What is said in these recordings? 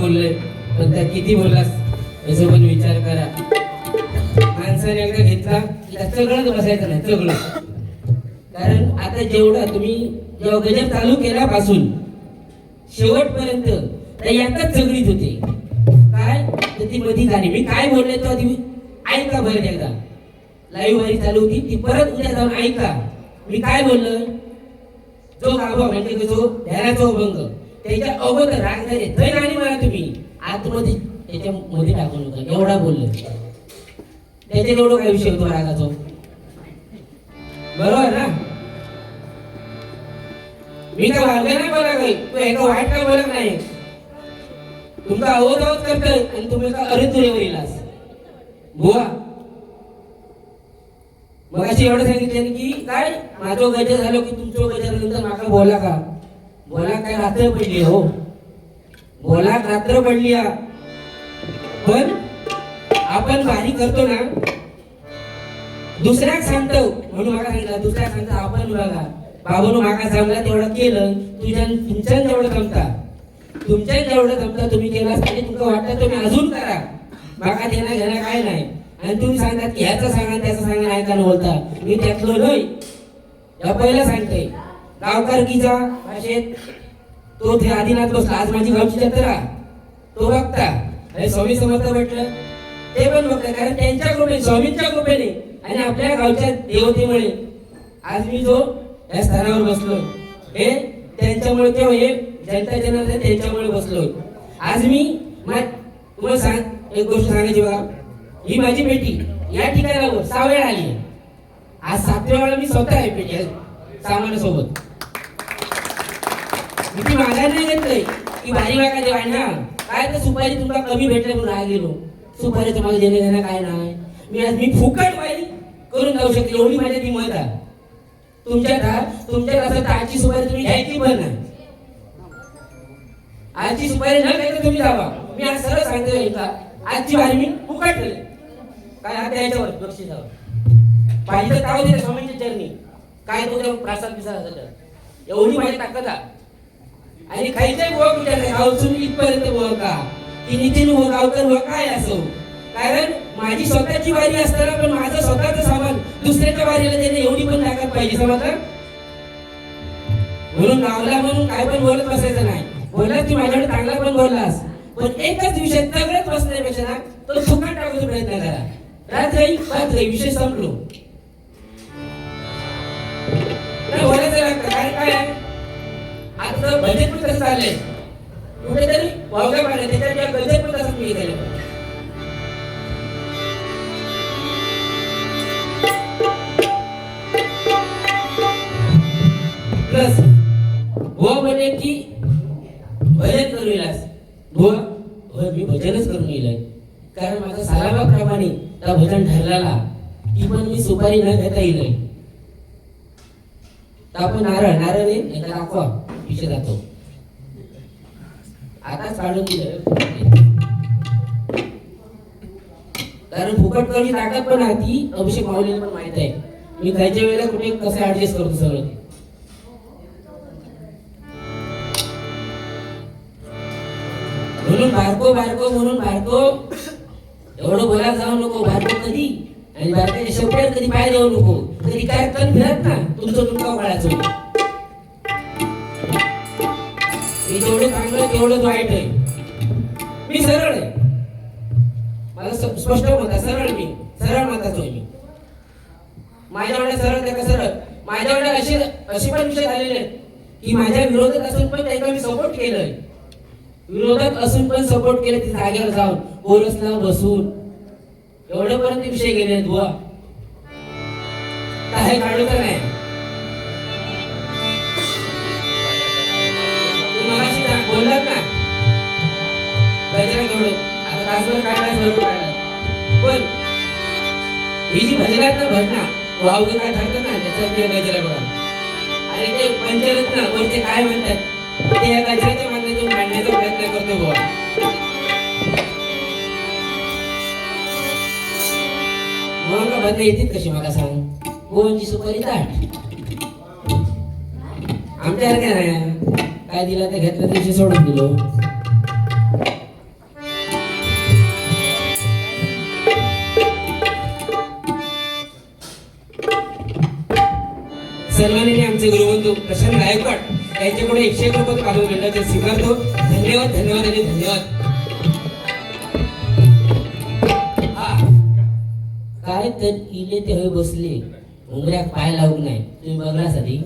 बोललोय, पण त्या किती बोललास याचा पण विचार करा. माणसाने एकदा घेतला की सगळं बसायचं नाही, सगळं. कारण आता जेवढं तुम्ही जेव्हा गजर चालू केल्यापासून शेवटपर्यंत त्या यातच झगडीत होते. काय तर ती मधी झाली. मी काय बोलले तो आधी ऐका बरं एकदा. लाईव्ह वारी चालू होती ती, परत उद्या जाऊन ऐका मी काय बोललोय. जो गाभा म्हणजे जो ध्यानाचा अभंग त्याच्या अगोदर राग झाले तर आणि मला तुम्ही आतमध्ये त्याच्यामध्ये टाकू नका एवढा बोललो. त्याच्यात एवढं काय विषय होतो रागाचा, बरोबर ना. मी काय वागलं नाही बोला काही, तू एका वाईट काय बोलत नाही. तुमचा अवध करतोय आणि तुम्ही का अरे तुरेवर इलास बुवा. मग अशी एवढं सांगितलं की काय माझं गजर झालं की तुमचं गजर नंतर माका बोला का. बोला काय रात्र पडली हो, बोला रात्र पडली. पण आपण वारी करतो ना, दुसऱ्याक सांगतो म्हणून माका सांगितलं, दुसऱ्याक सांगतो आपण बघा बाबांनो माका सांगला तेवढं केलं. तुमच्या जेवढं जमता, तुमच्या जेवढं जमता तुम्ही केलास आणि तुमचं वाटतं तुम्ही अजून करा. माका देणं घेणं काय नाही. आणि तुम्ही सांगतात की ह्याचं सांगा त्याचं सांगा नाही का बोलता. मी त्यातलं नाही, या पहिलं सांगतोय. गावकारकीचा भाषेत तो ते आदिनाथ बसला. आज माझी गावची जत्रा तो बघता आणि स्वामी समर्थ म्हटलं ते पण बघता. कारण त्यांच्या कृपेने, स्वामींच्या कृपेने आणि आपल्या गावच्या देवतेमुळे आज मी जो या स्थानावर बसलोय हे त्यांच्यामुळे, किंवा हे जनता जनार्दन त्यांच्यामुळे बसलोय. आज मी तुम्हाला सांग एक गोष्ट सांगायची बघा. ही माझी पेटी या ठिकाणावर 6 वेळा आली. आज 7व्या वेळा मी स्वतः आहे पेटी सामानासोबत. मी ती मागायला नाही घेतलंय की भारी वाका देवा ना काय तर सुपारी तुमका कमी भेटले म्हणून राहा गेलो. सुपारीचं माझं देणे घेणं काय नाही. मी फुकट वारी करून जाऊ शकते एवढी माझ्या ती मत आहे. तुमच्यात असं तर आजची सुपारी तुम्ही घ्यायची पण नाही. आजची सुपारी न घ्यायचं तुम्ही जावा. मी आज सरळ सांगतोय का आजची वारी मी फुकट केली. काय आता याच्यावर लक्ष द्यावं पाहिजे. ताव दिले स्वामींच्या चरणी काय तो प्रसाद पिसाद झालं एवढी माझी ताकद आहे. आणि खायचंय बुवा विचारलंय गावचून इथपर्यंत बुवा का की नितीन हो गावकर हो काय असो. कारण माझी स्वतःची वारी असताना पण माझं स्वतःचं सामान दुसऱ्याच्या वारीला देणे एवढी पण ताकद पाहिजे समजलं. म्हणून गावला म्हणून काय पण बोलत बसायचं नाही. बोललास की माझ्याकडे चांगला पण बोललास, पण एकच विषय सगळ्यात बसण्यापेक्षा ना तो फुकट टाकूचा प्रयत्न करा. रात्री विषय संपलो. बोलायचं लागतं काय काय आता बजेट पण कसं चाललंय कुठेतरी वावगा पाहिजे त्याच्या बजेट पण कसं मी केलं. प्लस हो म्हणे की भजन करून येलास हो मी भजनच करून येईल. कारण माझा सालाबाप्रमाणे त्या भजन ठरलेला ती पण मी सुपारी न घेता येईल. आपण नारळ एकदा दाखवा विषय जातो. आताच काढून दिलं कारण फुकट करून ताकद पण आहे ती अभिषेक माऊलीला पण माहित आहे. मी खायच्या वेळेला कुठे कसं ऍडजस्ट करतो सगळं. म्हणून बारको म्हणून बारको एवढं बोलायला जाऊ नको. बारको कधी आणि बारकाच्या शेवट्यात कधी पाय देऊ नको. कधी काय कण फिरत ना तुमचं तुमका काढायचं. मी जेवढं चांगलं तेवढंच वाईट आहे. मी सरळ आहे. मला स्पष्ट मत सरळ. मी सरळ मताच होय. मी माझ्याकडे सरळ त्या सरळ माझ्याकडे असे पण विषय झालेले आहेत की माझ्या विरोधात असून पण त्यांना मी सपोर्ट केलंय. विरोधात असून पण सपोर्ट केलं ती जागेवर जाऊन पोरसला बसून एवढ्यापर्यंत विषय गेले बुवा. काय काढू तर नाही. तुम्हाला बोललात ना गजरा घेऊन आता तासभर काढला. पण ही जी भजनात ना भजना वावग काय ठरतात ना त्याचा गजरा बघा. आणि ते पंचरत्न वरचे काय म्हणतात ते या गजराच्या माध्यमातून मांडण्याचा प्रयत्न करतो बुवा. मग भजना येतील कशी मला सांग. गोवंची सुपारी ताट आमच्या काय नाही काय दिला ते घेतलं दिवशी सोडून दिलो. सन्माननीय आमचे गुरुबंधू प्रशांत गायकवाड यांच्याकडे 101 रुपये काढून मंडळाचे स्वीकारतो. धन्यवाद धन्यवाद आणि धन्यवाद. काय तर इले ते होय बसले उमऱ्यात पाय लावून नाही तुम्ही बघण्यासाठी.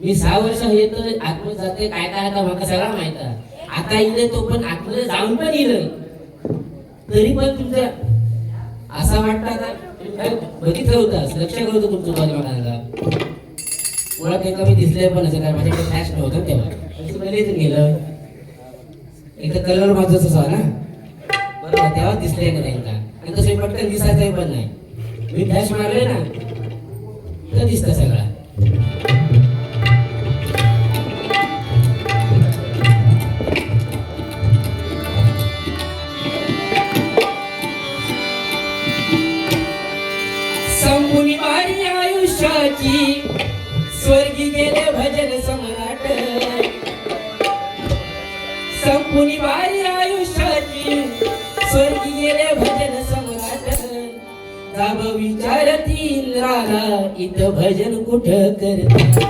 मी 6 वर्ष हे तर आत्म जाते काय काय आता मला सगळा माहित आहे. आता इले तो पण आतमध्ये जाऊन पण इलं तरी पण तुमचं असा वाटतं आता बघितलं होतं लक्ष करतो तुमचं मला मुळात एका मी दिसलंय पण असं काय माझ्याकडे फ्लॅश नव्हतं तेव्हा पहिलेच गेलं एकदा कलर माझंच असा ना बरोबर तेव्हा दिसलंय ना त्यांना आणि तसं पटकन दिसायचंही पण नाही. मी फ्लॅश मारले ना तर दिसतं सगळा. संपुनी वारी आयुष्याची स्वर्गी गेले भजन सम्राट. संपुनी वारी आयुष्याची स्वर्गी गेले भजन सम्राट. जाब विचारती इंद्राला इथं भजन कुठं करतात.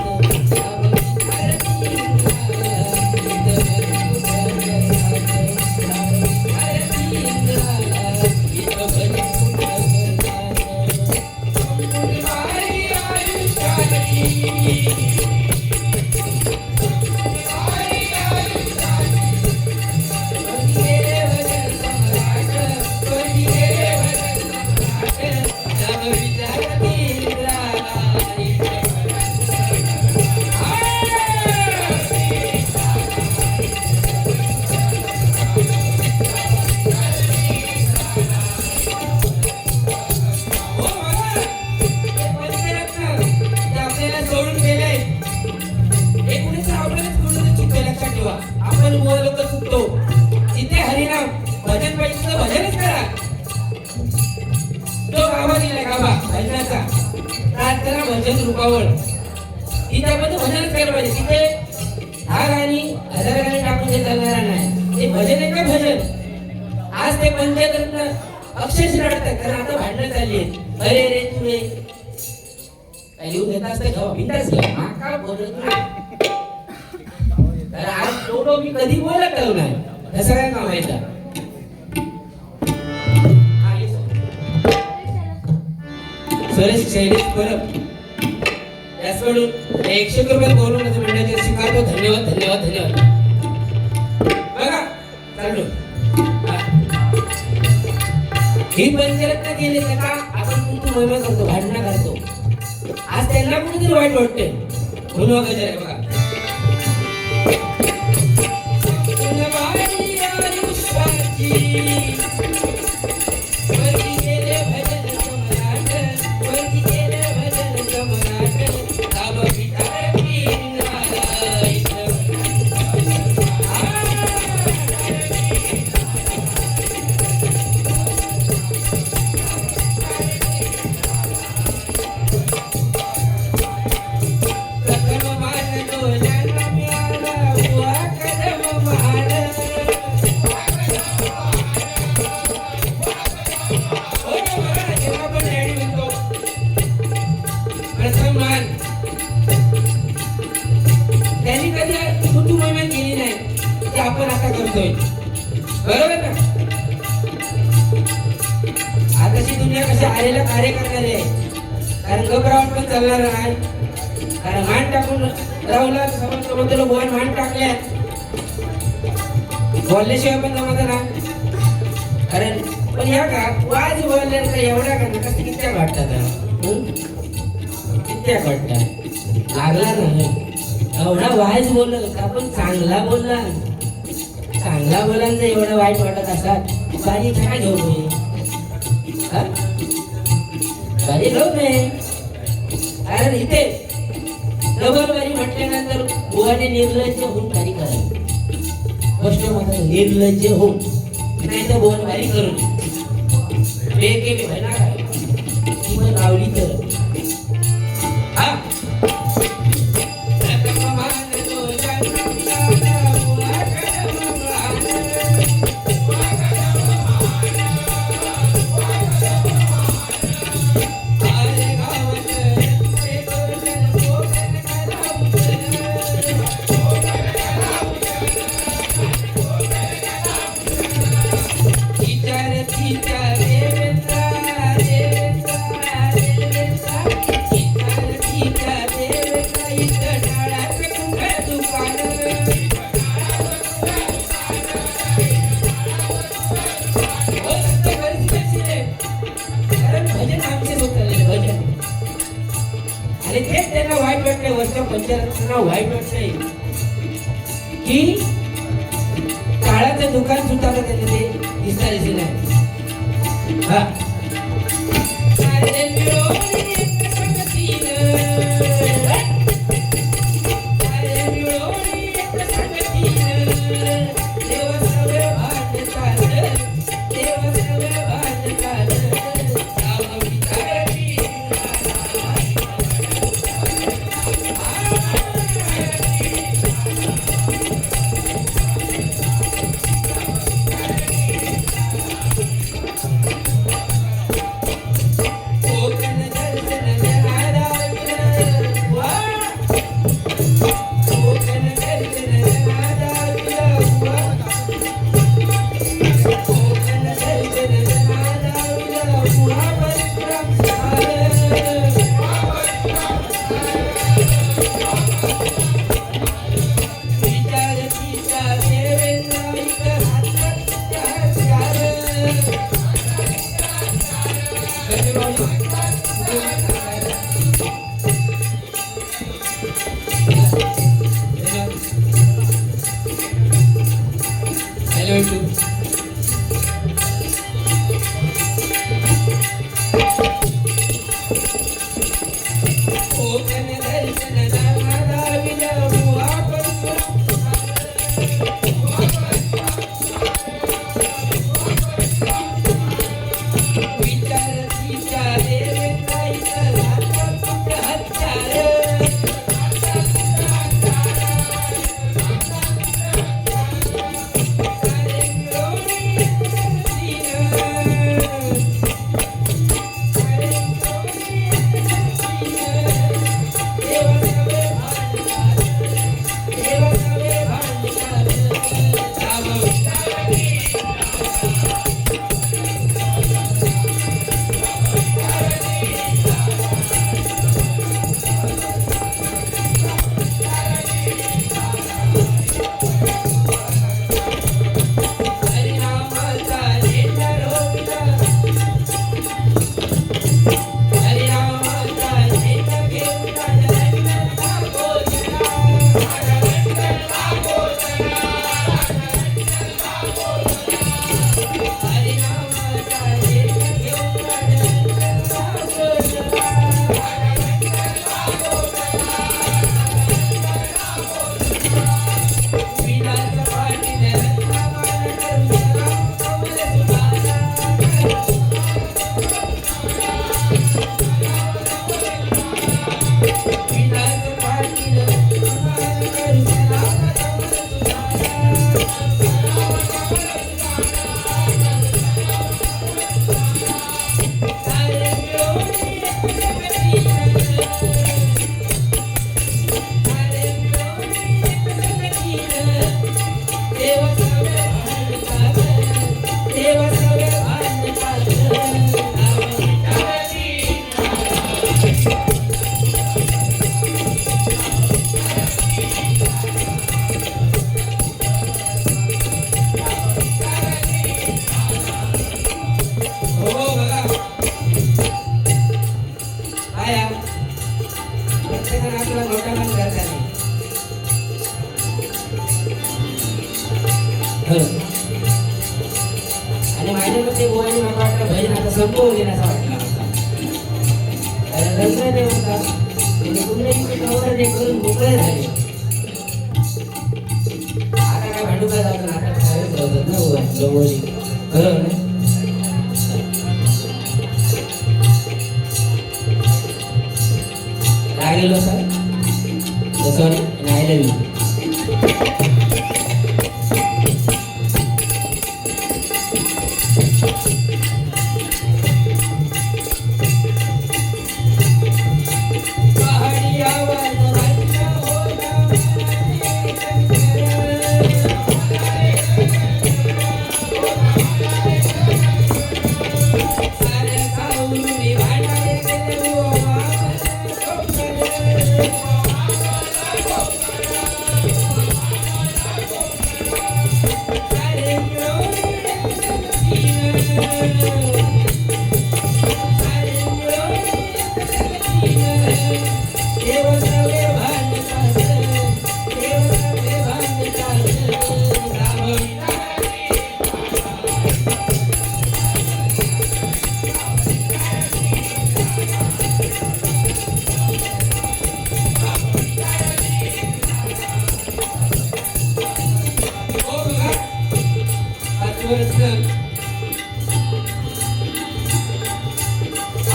आपण लोक चुकतो जिथे हरिनाम भजन पाहिजे भजनच करा. तो गाभा दिलाय गाभा भजनाचा प्रार्थना भजन रूपावर तिथे आपण भजनच केलं पाहिजे. तिथे 10 गाणी 1000 गाणी टाकून ते चालणार नाही. ते भजन आहे का भजन. आज ते पंचायत अक्षरशः रडतात कारण आता भांडणं चालली आहेत. अरे रे तू रे काय लिहून देत असते गावा भिंडाच घ्या माका बोलत नाही. आज तो मी कधी बोलत नाही तसं काय काम आहे का. सुरेश शैलेश परब याचकडून 101 रुपये बोलून मंडळाचे स्वीकारतो. धन्यवाद धन्यवाद धन्यवाद. बघा चालू ही पंचरत्न गेले का आपण कुठून महिमा करतो भांडणं करतो. आज त्यांना कुठेतरी वाईट वाटते म्हणून गजर बघा. त्यांनी कधी कुटुंब महिमा केली नाही ते आपण आता करतोय बरोबर ना. आताची दुनिया कशी आलेला कार्य करणारे आहे कारण घबरावून पण चालणार नाही. कारण मान टाकून राहुला समजतो बोल मान टाकल्या बोलल्याशिवाय पण जमत ना. कारण पण या का वाज बोलल्या एवढा का कसं कित्या वाटतात कित्या वाटतात लागला नाही. एवढा वाईट बोलला आपण चांगला बोलला चांगला बोलांचं एवढं वाईट वाटत असतात बारी काय घेऊ नये बारी घेऊ नये. कारण इथे डबल बारी म्हटल्यानंतर बुवाने निर्लज्ज होऊन बारी करावी. गोष्ट मात्र निर्लज्ज होऊन नाही तर बोल बारी करून बेके भयना ती पण लावली तर हा पंचरत्नांना वाईट वाटतंय की काळाचं दुकान सुद्धा आता त्यांना ते दिसता दिसेल नाही. हा आणि माझ्याकडे गोवानी मला वाटतं भजन आता संपवले असं वाटलं रंग देव होता कुंडली करून मोकळे झाले. आता काय भांडू काय जातं आता खायच होतं ना जवळी बरोबर ना. राहिलेलो सर सॉरी राहिलेलो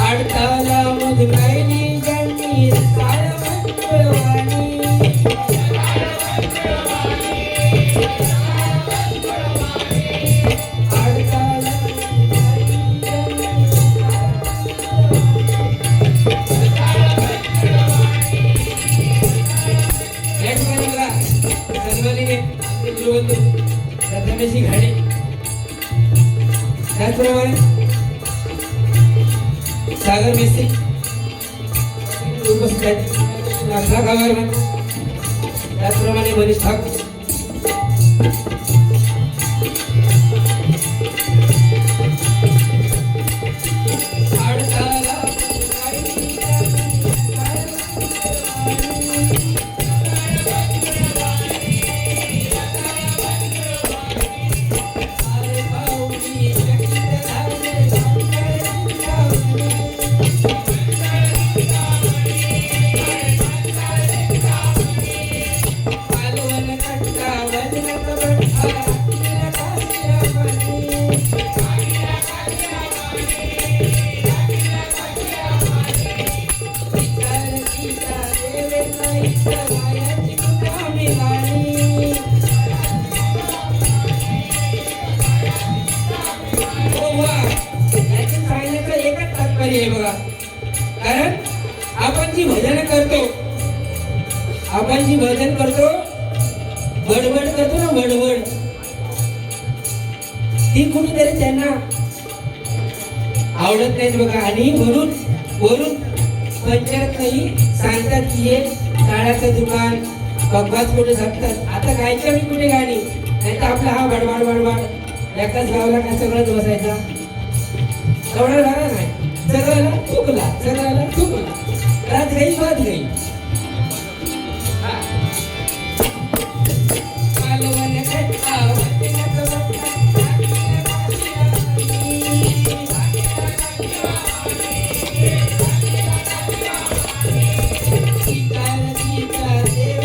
आडताला मधुराईनी जणी साळवंतवाणी आडताला या ठिकाणी बघा सन्माननीय प्रथमेशजी घाडे त्याचप्रमाणे सागर मिस्त्री उपस्थित आहेत नागरा गावावर त्याचप्रमाणे मनीष ठाकूर बघा कारण आपण जी भजन करतो बडबड करतो ना बडबड ती कुठेतरी त्यांना आवडत नाही बघा आणि म्हणून वरून पंचायत नाही सांगतात की हे काळाचं दुकान बकवास कुठे सांगतात आता गायच्या मी कुठे गाणी नाही तर आपला हा बडबड बडबड एकाच गावाला काय सगळंच बसायचा एवढा झाला नाही सगळ्याला चुकला रात गई बात गई सीता देव